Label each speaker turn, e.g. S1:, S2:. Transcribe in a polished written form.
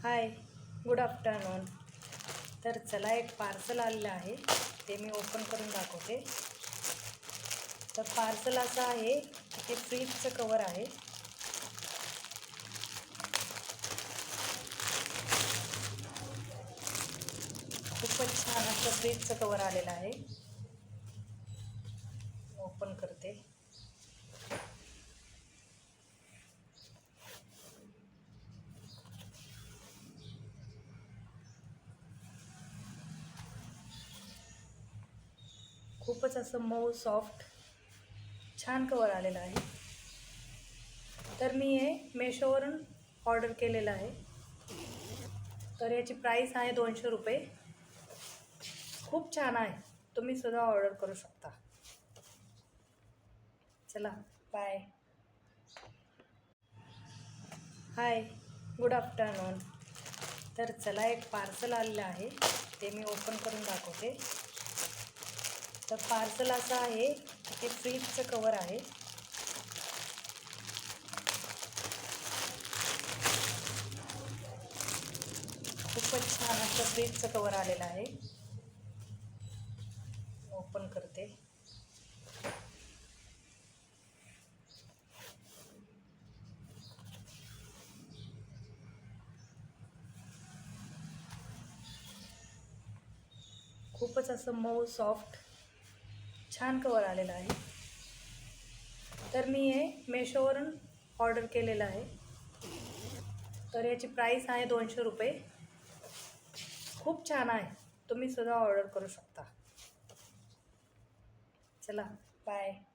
S1: हाय, good afternoon. तर चला, एक पार्सल आलेलं आहे, ते मी ओपन करून दाखवते. तर पार्सल असं आहे की ते फ्रीजचं कवर आहे. खूपच छान असं फ्रीजचं कवर आलेलं आहे. ओपन करते. खूपच असं मऊ सॉफ्ट छान कवर आलेलं आहे. तर मी हे मेशोवरून ऑर्डर केलेलं आहे. तर याची प्राईस आहे 200 रुपये. खूप छान आहे, तुम्ही सुद्धा ऑर्डर करू शकता. चला, बाय. हाय, गुड आफ्टरनून. तर चला, एक पार्सल आलेलं आहे, ते मी ओपन करून दाखवते. तर पार्सल असं आहे की ते फ्रीजचं कवर आहे. खूपच छान असं फ्रीजचं कवर आलेलं आहे. ओपन करते. खूपच असं मऊ सॉफ्ट छान कवर आलेलं आहे. तर मी हे मेशोवरून ऑर्डर केलेलं आहे. तर याची प्राईस आहे 200 रुपये. खूप छान आहे, तुम्ही सुद्धा ऑर्डर करू शकता. चला, बाय.